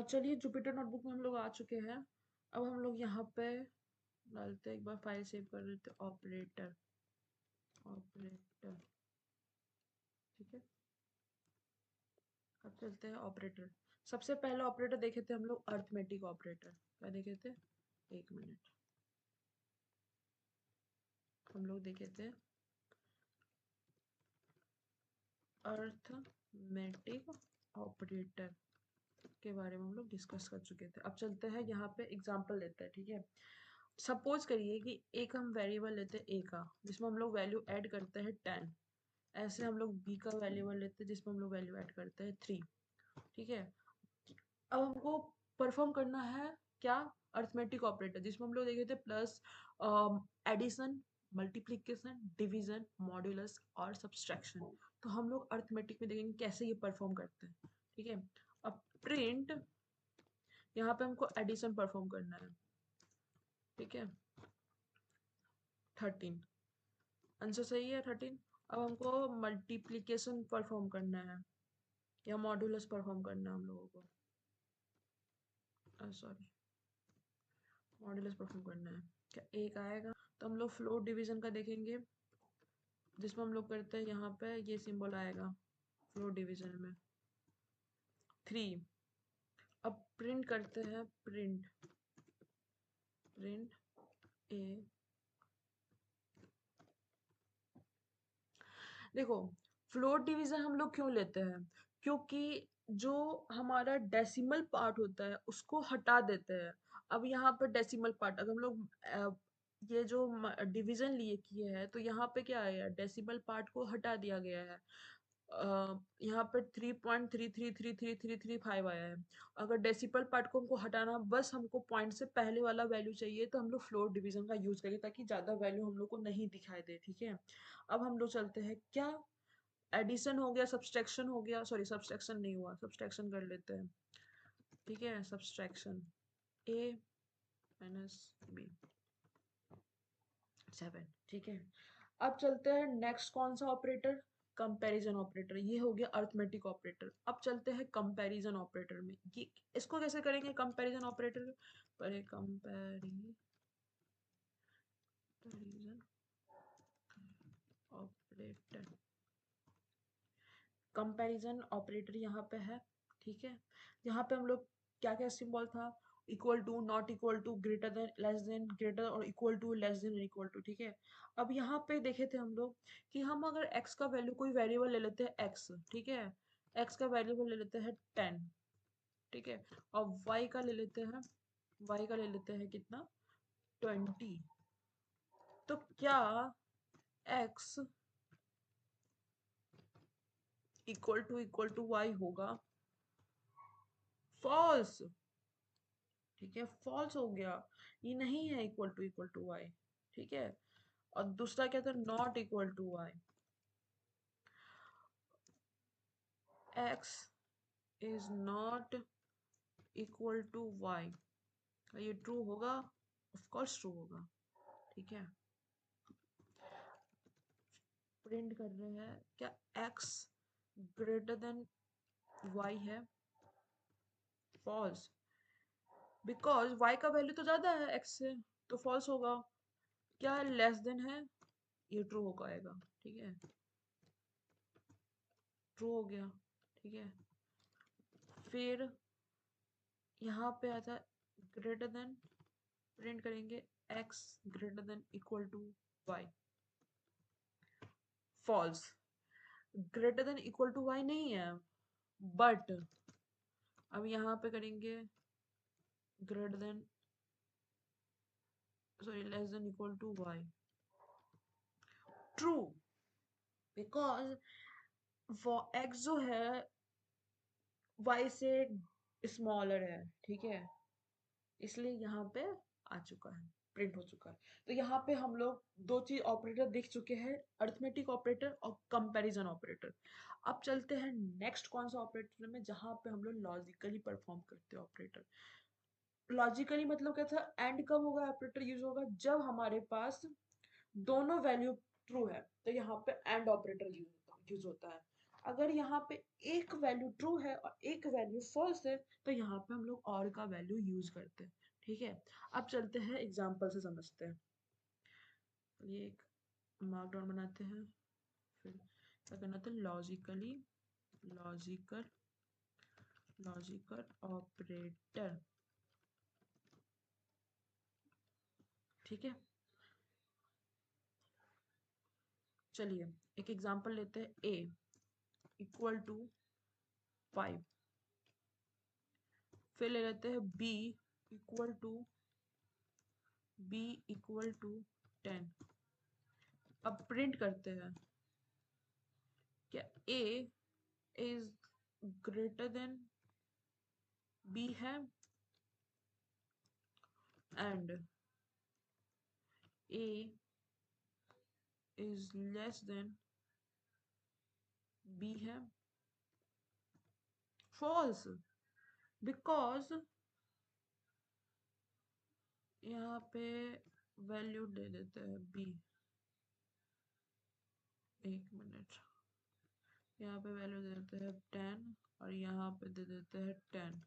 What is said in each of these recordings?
चलिए Jupyter notebook में हम लोग आ चुके हैं। अब हम लोग यहाँ पे डालते हैं, एक बार फाइल सेव कर लेते हैं, ऑपरेटर ऑपरेटर। ठीक है, अब चलते हैं ऑपरेटर। सबसे पहला ऑपरेटर देखे थे हम लोग अर्थमेटिक ऑपरेटर। क्या देखे थे? एक मिनट, हम लोग देखे थे अर्थमेटिक ऑपरेटर के बारे में हम लोग डिस्कस कर चुके थे। अब चलते हैं यहाँ पे एग्जांपल लेते हैं। ठीक है, सपोज करिए कि एक हम वेरिएबल लेते हैं ए का, जिसमें हम लोग वैल्यू ऐड करते हैं 10। ऐसे हम लोग बी का वेरिएबल लेते हैं जिसमें हम लोग वैल्यू ऐड करते हैं 3। ठीक है, अब हमको परफॉर्म करना है क्या? अर्थमेटिक ऑपरेटर, जिसमें हम लोग देखे थे plus, addition, multiplication, division, modulus और सब्सट्रैक्शन। तो हम लोग अर्थमेटिक में देखेंगे कैसे ये परफॉर्म करते हैं। ठीक है, अब प्रिंट, यहाँ पे हमको एडिशन परफॉर्म करना है। ठीक है, 13 आंसर सही है, 13। अब हमको मल्टीप्लिकेशन परफॉर्म करना है या मॉड्यूलस परफॉर्म करना है हम लोगों को, सॉरी, मॉड्यूलस परफॉर्म करना है। क्या एक आएगा? तो हम लोग फ्लोट डिवीजन का देखेंगे, जिसमें हम लोग करते हैं, यहाँ पे ये सिंबल आएगा फ्लोट डिवीजन में 3। अब प्रिंट करते हैं, प्रिंट प्रिंट ए। देखो, फ्लोट डिवीजन हम लोग क्यों लेते हैं? क्योंकि जो हमारा डेसिमल पार्ट होता है उसको हटा देते हैं। अब यहाँ पर डेसिमल पार्ट अगर हम लोग ये जो डिवीजन लिए किए हैं, तो यहाँ पे क्या आया? डेसिमल पार्ट को हटा दिया गया है। यहाँ पर 3.33333335 आया है। अगर डेसिमल पार्ट को हमको हटाना, बस हमको पॉइंट से पहले वाला वैल्यू चाहिए, तो हम लोग फ्लोट डिवीजन का यूज करेंगे ताकि ज्यादा वैल्यू हम लोग को नहीं दिखाई दे। ठीक है, अब हम लोग चलते हैं, क्या एडिशन हो गया, सब्सट्रैक्शन हो गया, सॉरी सब्सट्रैक्शन नहीं हुआ, सब्सट्रैक्शन कर लेते हैं। ठीक है, सब्सट्रैक्शन ए माइनस बी 7। ठीक है, अब चलते हैं नेक्स्ट, कौन सा ऑपरेटर? Comparison operator. ये हो गया अर्थमेटिक ऑपरेटर। अब चलते हैं कंपैरिजन ऑपरेटर में। ये इसको कैसे करेंगे कंपैरिजन ऑपरेटर? पर कंपैरिजन ऑपरेटर, कंपैरिजन ऑपरेटर यहाँ पे है। ठीक है, यहाँ पे हम लोग क्या क्या सिंबल था? Equal to, not equal to, greater than, less than, greater और equal to, less than, equal to. ठीक है, अब यहाँ पे देखे थे हम लोग कि हम अगर x का वैल्यू, कोई वेरिएबल ले लेते हैं x। ठीक है, x का वेरिएबल ले लेते हैं 10। ठीक है, और y का ले लेते हैं, y का ले लेते हैं कितना? 20। तो क्या x इक्वल टू y होगा? फॉल्स। ठीक है, फॉल्स हो गया, ये नहीं है इक्वल टू वाई। ठीक है, और दूसरा क्या था? Not equal to y. X is not equal to y, ये ट्रू होगा? ऑफ कोर्स ट्रू होगा। ठीक है, प्रिंट कर रहे हैं, क्या एक्स ग्रेटर देन वाई है? फॉल्स, बिकॉज वाई का वैल्यू तो ज्यादा है एक्स से, तो फॉल्स होगा। क्या लेस देन है? ये ट्रू हो पाएगा। ठीक है, ट्रू हो गया। ठीक है, फिर यहाँ पे आता है ग्रेटर देन, प्रिंट करेंगे x greater than equal to y। False, greater than equal to y नहीं है, बट अब यहाँ पे करेंगे greater than, sorry, less than equal to y। True, because x जो है y से स्मॉलर है। ठीक है, इसलिए यहाँ पे आ चुका है, प्रिंट हो चुका है। तो यहाँ पे हम लोग दो चीज ऑपरेटर देख चुके हैं, अर्थमेटिक ऑपरेटर और कंपैरिजन ऑपरेटर। अब चलते हैं नेक्स्ट, कौन सा ऑपरेटर में, जहाँ पे हम लोग लॉजिकली परफॉर्म करते हैं ऑपरेटर। लॉजिकली मतलब क्या था? एंड कब होगा ऑपरेटर यूज होगा? जब हमारे पास दोनों वैल्यू ट्रू है, तो यहाँ पे एंड ऑपरेटर यूज होता है। अगर यहाँ पे एक वैल्यू ट्रू है और एक वैल्यू फॉल्स है तो यहाँ पे हम लोग और का वैल्यू यूज करते हैं। ठीक है, अब चलते हैं एग्जाम्पल से समझते हैं। ये एक मार्क डाउन बनाते हैं, फिर क्या करना था, लॉजिकल ऑपरेटर। ठीक है, चलिए एक एग्जांपल लेते हैं। a इक्वल टू 5, फिर ले लेते हैं equal to b equal to 10। अब प्रिंट करते हैं, क्या a is greater than b है and a is less than b है। फॉल्स, बिकॉज यहाँ पे वैल्यू दे देते हैं b, एक मिनट, यहाँ पे वैल्यू दे देते हैं 10 और यहाँ पे दे देते हैं 10।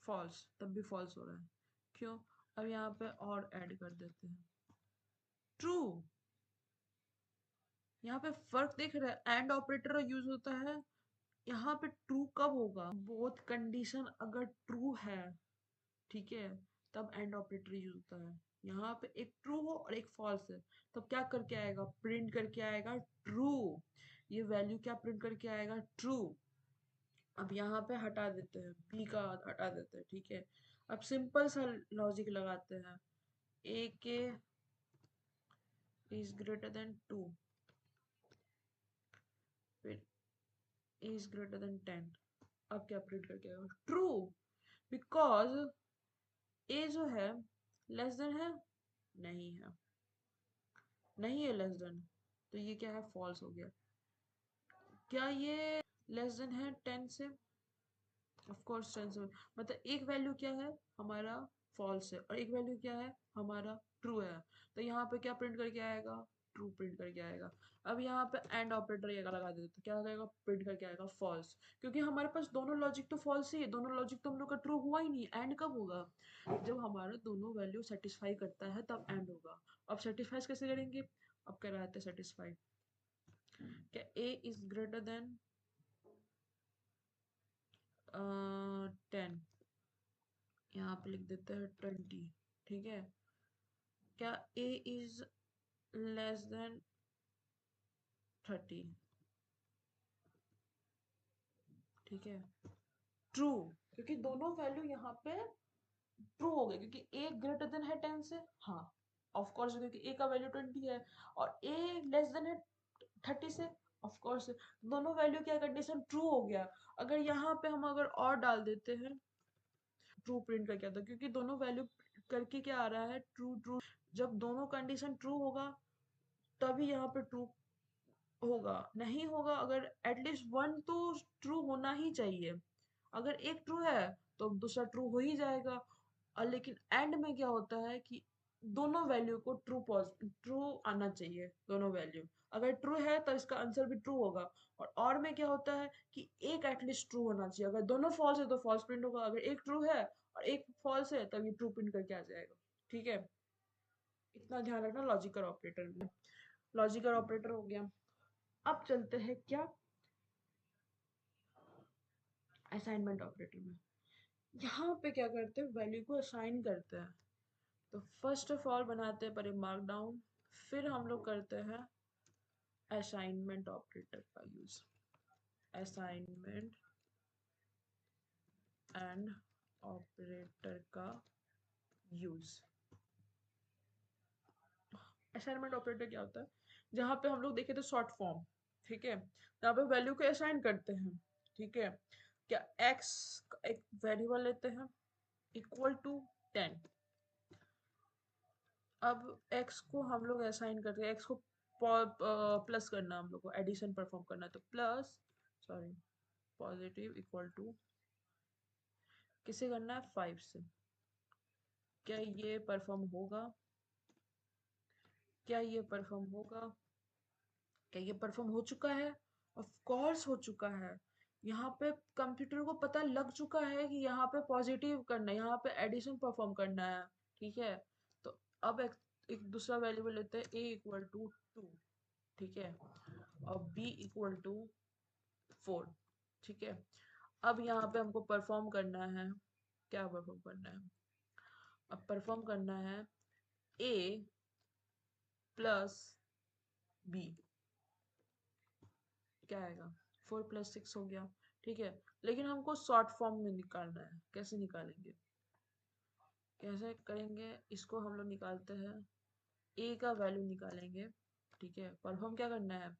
फॉल्स, तब भी फॉल्स हो रहा है, क्यों? अब यहाँ पे और ऐड कर देते हैं ट्रू। यहाँ पे फर्क देख रहे हैं, एंड ऑपरेटर यूज होता है यहाँ पे ट्रू कब होगा, बोथ कंडीशन अगर ट्रू है, ठीक है, तब एंड ऑपरेटर यूज होता है। यहाँ पे एक ट्रू हो और एक फॉल्स है, तब क्या करके आएगा, प्रिंट करके आएगा ट्रू। ये वैल्यू क्या प्रिंट करके आएगा, ट्रू। अब यहाँ पे हटा देते हैं, बी का हटा देते हैं, ठीक है। अब सिंपल सा लॉजिक लगाते हैं, ए के इज ग्रेटर देन 2, फिर ए इज ग्रेटर देन 10। अब क्या प्रिंट करके आएगा, ट्रू, बिकॉज ए जो है लेस देन है, नहीं है, नहीं है लेस देन, तो ये क्या है, फॉल्स हो गया। क्या ये लेस देन है 10 से, ऑफ कोर्स 10 से, मतलब एक वैल्यू क्या है हमारा, फॉल्स है, और एक वैल्यू क्या है हमारा, ट्रू है। तो यहाँ पे क्या प्रिंट करके आएगा, ट्रू प्रिंट करके आएगा। अब यहाँ पे एंड ऑपरेटर ये लगा देते तो क्या हो जाएगा, प्रिंट करके आएगा फॉल्स, क्योंकि हमारे पास दोनों लॉजिक तो फॉल्स ही है, दोनों लॉजिक तो हम लोग का ट्रू हुआ ही नहीं। एंड कब होगा, जब हमारा दोनों वैल्यू सेटिस्फाई करता है तब एंड होगा। अब सेटिस्फाई कैसे करेंगे, अब क्या रहते हैं सेटिस्फाई, क्या ए इज ग्रेटर देन 10, यहाँ पे लिख देते हैं 20, ठीक है। क्या a इज लेस देन 30, ठीक है, ट्रू, क्योंकि दोनों वैल्यू यहाँ पे ट्रू हो गए, क्योंकि a ग्रेटर देन है 10 से, हाँ ऑफ कोर्स, क्योंकि a का वैल्यू 20 है, और a लेस देन है 30 से, ऑफ कोर्स दोनों वैल्यू क्या कंडीशन ट्रू हो गया। अगर यहाँ पे हम अगर और डाल देते हैं, ट्रू प्रिंट करके आता, क्योंकि दोनों वैल्यू करके क्या आ रहा है, ट्रू ट्रू। जब दोनों कंडीशन ट्रू होगा तभी यहाँ पे ट्रू होगा, नहीं होगा अगर एटलीस्ट वन तो ट्रू होना ही चाहिए। अगर एक ट्रू है तो दूसरा ट्रू हो ही जाएगा। और लेकिन एंड में क्या होता है कि दोनों वैल्यू को ट्रू आना चाहिए, दोनों वैल्यू अगर ट्रू है तो इसका आंसर भी ट्रू होगा। और में क्या होता है कि एक एटलीस्ट ट्रू होना चाहिए, अगर दोनों फॉल्स है तो फॉल्स प्रिंट होगा, अगर एक ट्रू है और एक फॉल्स है तब ये ट्रू प्रिंट करके आ जाएगा। ठीक है, इतना ध्यान रखना लॉजिकल ऑपरेटर में। लॉजिकल ऑपरेटर हो गया। अब चलते हैं क्या, असाइनमेंट ऑपरेटर में। यहाँ पे क्या करते हैं, वैल्यू को असाइन करते हैं। तो फर्स्ट ऑफ ऑल बनाते हैं पहले मार्क डाउन, फिर हम लोग करते हैं असाइनमेंट ऑपरेटर का यूज, असाइनमेंट एंड ऑपरेटर का यूज। असाइनमेंट ऑपरेटर क्या होता है, जहाँ पे हम लोग देखे थे शॉर्ट फॉर्म, ठीक है, जहाँ पे वैल्यू को असाइन करते हैं, ठीक है। क्या एक्स एक वेरिएबल लेते हैं इक्वल टू 10। अब x को हम लोग असाइन करते हैं, x को प्लस करना, हम लोग को एडिशन परफॉर्म करना है, तो plus, sorry, positive equal to किसे करना है, 5 से। क्या ये परफॉर्म होगा, क्या ये परफॉर्म होगा, क्या ये परफॉर्म हो चुका है? ऑफ कोर्स हो चुका है। यहाँ पे कंप्यूटर को पता लग चुका है कि यहाँ पे पॉजिटिव करना है, यहाँ पे एडिशन परफॉर्म करना है। ठीक है, तो अब एक दूसरा वेरिएबल लेते हैं a इक्वल टू 2। ठीक है, और b इक्वल टू 4। ठीक है, अब यहाँ पे हमको परफॉर्म करना है, क्या परफॉर्म करना है? अब परफॉर्म करना है a प्लस b। क्या आएगा? 4 + 6 हो गया। ठीक है, लेकिन हमको शॉर्ट फॉर्म में निकालना है। कैसे निकालेंगे? कैसे करेंगे इसको? हम लोग निकालते हैं, ए का वैल्यू निकालेंगे। ठीक है, परफॉर्म क्या करना है?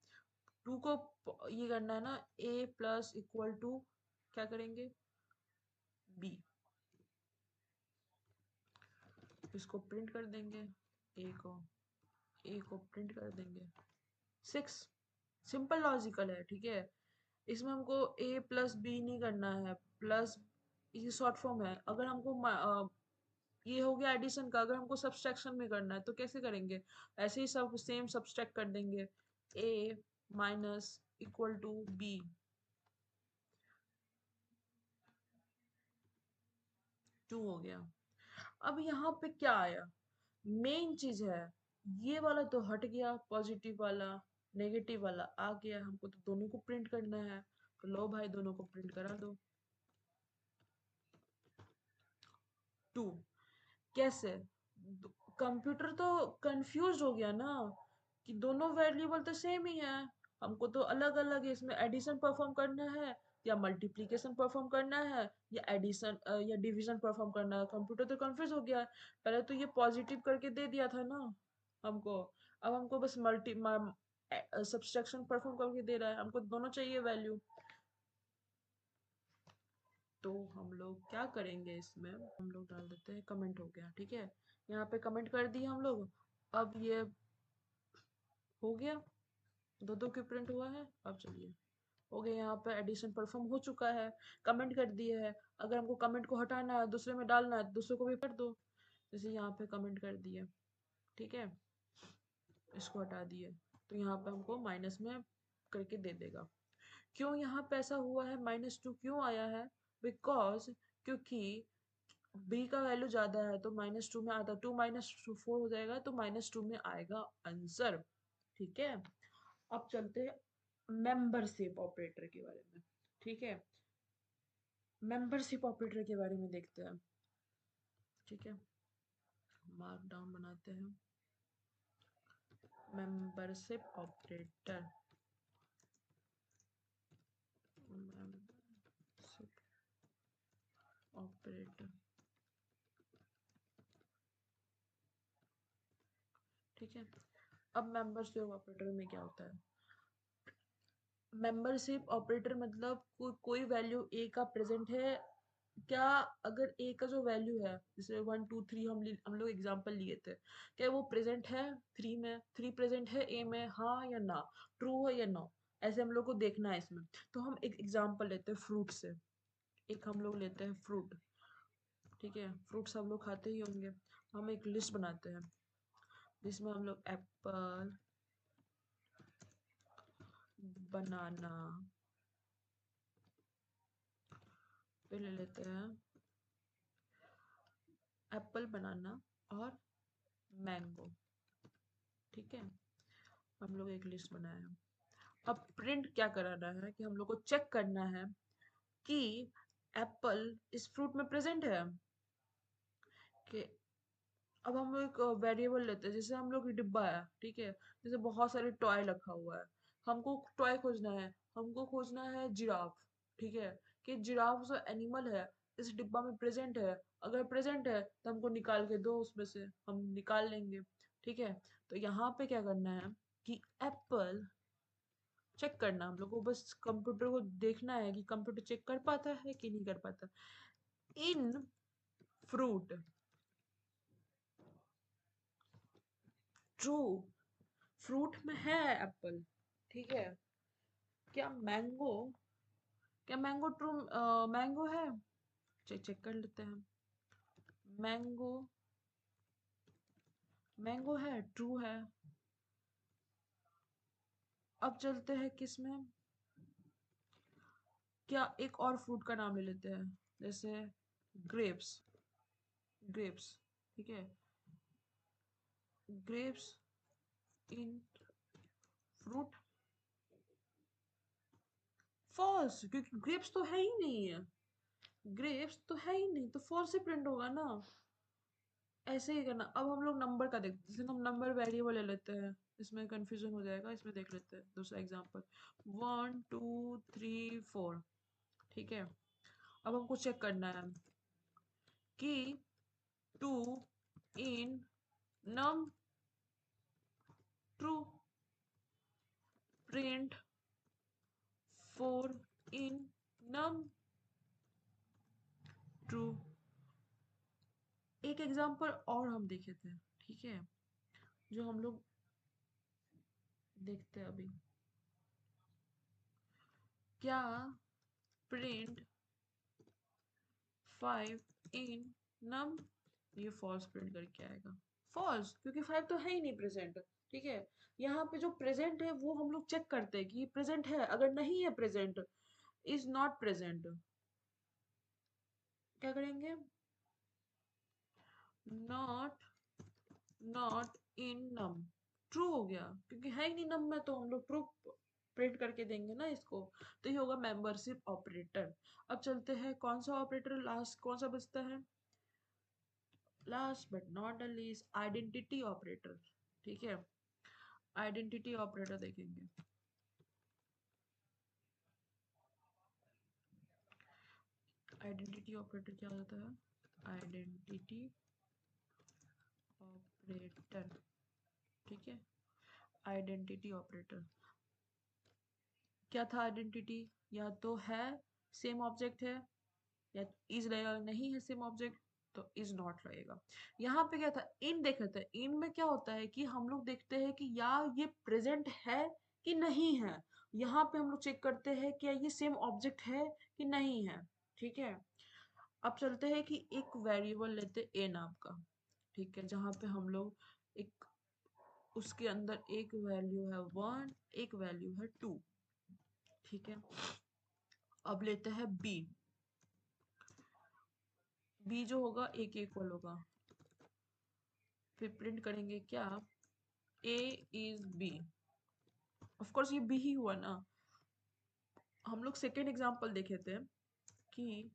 2 को ये करना है ना, ए प्लस इक्वल टू क्या करेंगे? बी। इसको प्रिंट कर देंगे, ए को प्रिंट कर देंगे 6। सिंपल लॉजिकल है। ठीक है, इसमें हमको ए प्लस बी नहीं करना है, प्लस ये शॉर्ट फॉर्म है। अगर हमको ये हो गया एडिशन का, अगर हमको सब्सट्रैक्शन में करना है तो कैसे करेंगे? ऐसे ही सब सेम सब्सट्रैक्ट कर देंगे, a minus equal to b. 2 हो गया। अब यहाँ पे क्या आया? मेन चीज है, ये वाला तो हट गया, पॉजिटिव वाला नेगेटिव वाला आ गया। हमको तो दोनों को प्रिंट करना है, तो लो भाई दोनों को प्रिंट करा दो। 2 कैसे? कंप्यूटर तो कंफ्यूज हो गया ना कि दोनों वेरिएबल तो सेम ही है, हमको तो अलग अलग है, इसमें एडिशन परफॉर्म करना है या मल्टीप्लिकेशन परफॉर्म करना है या एडिशन या डिवीजन परफॉर्म करना है। कंप्यूटर तो कंफ्यूज हो गया। पहले तो ये पॉजिटिव करके दे दिया था ना हमको, अब हमको बस मल्टी सब्सट्रैक्शन परफॉर्म करके दे रहा है। हमको दोनों चाहिए वैल्यू। तो हम लोग क्या करेंगे, इसमें हम लोग डाल देते हैं कमेंट। हो गया, ठीक है, यहाँ पे कमेंट कर दिए हम लोग। अब ये हो गया, दो दो की प्रिंट हुआ है। अब चलिए, हो गया, यहाँ पे एडिशन परफॉर्म हो चुका है, कमेंट कर दिए है। अगर हमको कमेंट को हटाना है, दूसरे में डालना है, दूसरे को भी कर दो। जैसे यहाँ पे कमेंट कर दिए, ठीक है, इसको हटा दिए, तो यहाँ पे हमको माइनस में करके दे देगा। क्यों यहाँ पे ऐसा हुआ है, -2 क्यों आया है? बिकॉज क्योंकि बी का वैल्यू ज्यादा है, तो -2 में आता, 2 - 4 हो जाएगा, तो -2 में आएगा आंसर। ठीक है, अब चलते हैं मेंबरशिप ऑपरेटर के बारे में। ठीक है, मेंबरशिप ऑपरेटर के बारे में देखते हैं। ठीक है, मार्क डाउन बनाते हैं, मेंबरशिप ऑपरेटर, मेंबरशिप ऑपरेटर। ठीक है, अब मेंबरशिप ऑपरेटर में क्या होता है? मेंबरशिप ऑपरेटर मतलब कोई वैल्यू ए का प्रेजेंट है क्या? अगर ए का जो वैल्यू है, जैसे 1 2 3 हम लोग एग्जांपल लिए थे, क्या वो प्रेजेंट है 3 में? 3 प्रेजेंट है ए में, हाँ या ना, ट्रू है या नो, ऐसे हम लोग को देखना है इसमें। तो हम एक एग्जांपल लेते हैं फ्रूट से। एक हम लोग लेते हैं फ्रूट। ठीक है, फ्रूट सब लोग खाते ही होंगे। हम एक लिस्ट बनाते हैं जिसमें हम लोग एप्पल, बनाना, फिर ले लेते हैं एप्पल, बनाना और मैंगो। ठीक है, हम लोग एक लिस्ट बनाया है। अब प्रिंट क्या कराना है कि हम लोग को चेक करना है कि एप्पल इस फ्रूट में प्रेजेंट है कि। अब हम लोग एक वेरिएबल लेते हैं, जैसे हम लोग डिब्बा है, ठीक है, जैसे बहुत सारे टॉय रखा हुआ है, हमको टॉय खोजना है, हमको खोजना है जिराफ। ठीक है, कि जिराफ जो एनिमल है इस डिब्बा में प्रेजेंट है। अगर प्रेजेंट है तो हमको निकाल के दो, उसमें से हम निकाल लेंगे। ठीक है, तो यहाँ पे क्या करना है कि एप्पल चेक करना, हम लोग को बस कंप्यूटर को देखना है कि कंप्यूटर चेक कर पाता है कि नहीं कर पाता। इन फ्रूट, ट्रू, फ्रूट में है एप्पल। ठीक है, क्या मैंगो, क्या मैंगो ट्रू, मैंगो है? चेक चेक कर लेते हैं। मैंगो, मैंगो है, ट्रू है। अब चलते हैं किस में, क्या एक और फ्रूट का नाम ले लेते हैं, जैसे ग्रेप्स। ग्रेप्स, ठीक है, ग्रेप्स इन फ्रूट, फॉल्स, क्योंकि ग्रेप्स तो है ही नहीं है, ग्रेप्स तो है ही नहीं, तो फॉल्स ही प्रिंट होगा ना। ऐसे ही करना। अब हम लोग नंबर का देखते हैं, जैसे हम नंबर वेरिएबल ले लेते हैं, इसमें कंफ्यूजन हो जाएगा, इसमें देख लेते हैं दूसरा एग्जांपल, 1 2 3 4, ठीक है। अब हमको चेक करना है कि 2 इन नम ट्रू, प्रिंट 4 इन नम ट्रू। एक एग्जांपल और हम देखे थे, ठीक है, जो हम लोग देखते हैं अभी, क्या प्रिंट 5 इन नम, ये फॉल्स प्रिंट करके आएगा, फॉल्स, क्योंकि 5 तो है ही नहीं प्रेजेंट, ठीक है। यहाँ पे जो प्रेजेंट है वो हम लोग चेक करते हैं कि प्रेजेंट है, अगर नहीं है प्रेजेंट, इज नॉट प्रेजेंट, क्या करेंगे, not, not in num, true हो गया, क्योंकि है ही नहीं नम में, तो हम लोग ट्रू प्रिंट करके देंगे ना इसको, तो ये होगा मेंबरशिप ऑपरेटर। अब चलते हैं कौन सा ऑपरेटर लास्ट, कौन सा बचता है, last but not the least, identity operator, ठीक है। आइडेंटिटी ऑपरेटर देखेंगे, आइडेंटिटी ऑपरेटर क्या होता है, आइडेंटिटी ऑपरेटर, ठीक है। आइडेंटिटी ऑपरेटर क्या था, आइडेंटिटी या तो है सेम ऑब्जेक्ट है, या इज रहेगा, नहीं है सेम ऑब्जेक्ट तो इज नॉट रहेगा। यहाँ पे क्या था, इन देख रहे थे, इन में क्या होता है कि हम लोग देखते हैं कि या ये प्रेजेंट है कि नहीं है, यहाँ पे हम लोग चेक करते हैं कि ये सेम ऑब्जेक्ट है कि नहीं है, ठीक है। अब चलते हैं कि एक वेरिएबल लेते ए नाम का, ठीक है, जहाँ पे हम लोग एक, उसके अंदर एक वैल्यू है 1, एक वैल्यू है 2, ठीक है। अब लेते हैं बी, बी जो होगा ए के इक्वल होगा, फिर प्रिंट करेंगे क्या, ए इज बी, ऑफ कोर्स ये बी ही हुआ ना। हम लोग सेकेंड एग्जांपल देखे थे कि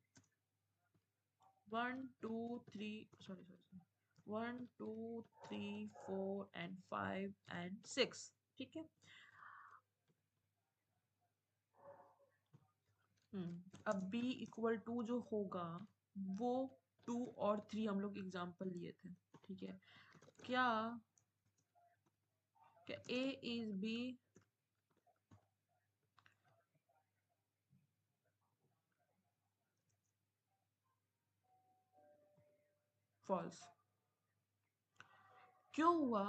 1 2 3 4 ठीक है। अब b इक्वल टू जो होगा वो 2 और 3 हम लोग एग्जांपल लिए थे, ठीक है। क्या क्या a इज b, फॉल्स, क्यों हुआ,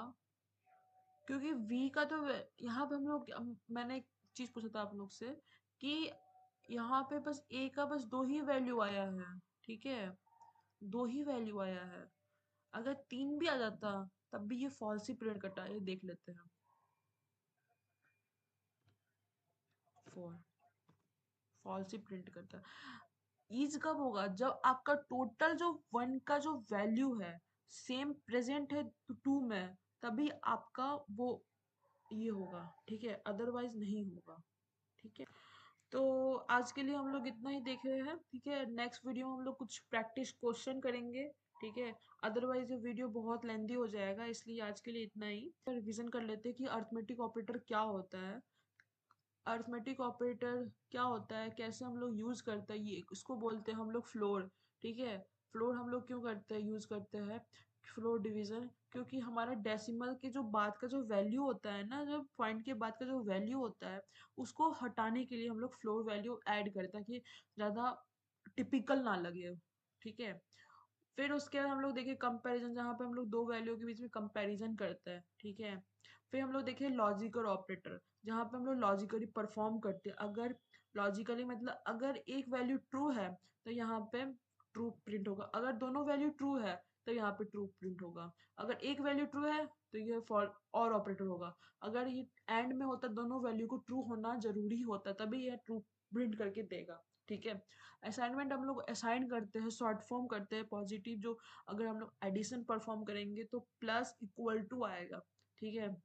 क्योंकि v का तो यहाँ पे हम लोग मैंने एक चीज पूछा था आप लोग से कि यहाँ पे बस a का बस 2 ही वैल्यू आया है, ठीक है, 2 ही वैल्यू आया है, अगर 3 भी आ जाता तब भी ये फॉल्स ही प्रिंट करता है, ये देख लेते हैं, 4 फॉल्स ही प्रिंट करता है। ईज कब होगा, जब आपका टोटल जो 1 का जो वैल्यू है सेम प्रेजेंट है 2 में, तभी आपका वो ये होगा, ठीक है, अदरवाइज नहीं होगा, ठीक है। तो आज के लिए हम लोग इतना ही देख रहे हैं, ठीक है, नेक्स्ट वीडियो में हम लोग कुछ प्रैक्टिस क्वेश्चन करेंगे, ठीक है। अदरवाइज ये वीडियो बहुत लेंदी हो जाएगा, इसलिए आज के लिए इतना ही। रिवीजन कर लेते हैं कि अर्थमेटिक ऑपरेटर क्या होता है, अर्थमेटिक ऑपरेटर क्या होता है, कैसे हम लोग यूज करते हैं, ये इसको बोलते हैं हम लोग फ्लोर, ठीक है। फ्लोर हम लोग क्यों करते हैं, यूज करते हैं फ्लोर डिवीजन, क्योंकि हमारा डेसिमल के जो बाद का जो वैल्यू होता है ना, जो पॉइंट के बाद का जो वैल्यू होता है उसको हटाने के लिए हम लोग फ्लोर वैल्यू ऐड करते हैं कि ज़्यादा टिपिकल ना लगे, ठीक है। फिर उसके बाद हम लोग देखें कंपैरिजन, जहाँ पे हम लोग दो वैल्यू के बीच में कंपैरिजन करते हैं, ठीक है। फिर हम लोग देखें लॉजिकल ऑपरेटर, जहाँ पे हम लोग लॉजिकली परफॉर्म करते हैं, अगर लॉजिकली मतलब अगर एक वैल्यू ट्रू है तो यहाँ पे ट्रू प्रिंट होगा, अगर दोनों वैल्यू ट्रू है तो यहाँ पे ट्रू प्रिंट होगा। अगर एक वैल्यू ट्रू है तो ये फॉल और ऑपरेटर होगा। अगर ये एंड में होता दोनों वैल्यू को ट्रू होना जरूरी होता तभी ये ट्रू प्रिंट करके देगा। ठीक है। असाइनमेंट हम लोग असाइन करते हैं, शॉर्ट फॉर्म करते हैं पॉजिटिव, जो अगर हम लोग एडिशन परफॉर्म करेंगे तो प्लस इक्वल टू आएगा। ठीक है।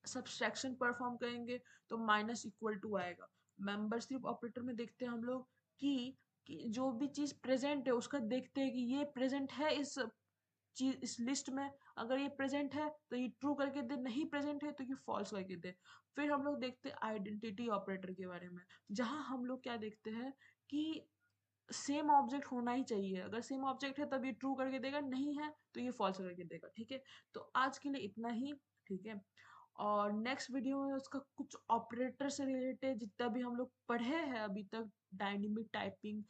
सब्सट्रैक्शन परफॉर्म करेंगे तो माइनस इक्वल टू आएगा। मेंबरशिप ऑपरेटर में देखते हैं हम लोग कि जो भी चीज प्रेजेंट है उसका देखते हैं कि ये प्रेजेंट है इस चीज इस लिस्ट में। अगर ये प्रेजेंट है तो ये ट्रू करके दे, नहीं प्रेजेंट है तो ये फॉल्स करके दे। फिर हम लोग देखते हैं आइडेंटिटी ऑपरेटर के बारे में, जहां हम लोग क्या देखते हैं कि सेम ऑब्जेक्ट होना ही चाहिए। अगर सेम ऑब्जेक्ट है तब ये ट्रू करके देगा, नहीं है तो ये फॉल्स करके देगा। ठीक है। तो आज के लिए इतना ही। ठीक है। और नेक्स्ट वीडियो में उसका कुछ ऑपरेटर से रिलेटेड जितना भी हम लोग पढ़े हैं अभी तक, dynamic typing,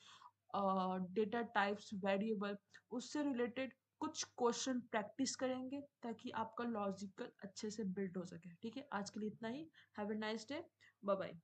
data types, variable, उससे रिलेटेड कुछ क्वेश्चन प्रैक्टिस करेंगे ताकि आपका लॉजिकल अच्छे से बिल्ड हो सके। ठीक है। आज के लिए इतना ही। Have a nice day. Bye bye.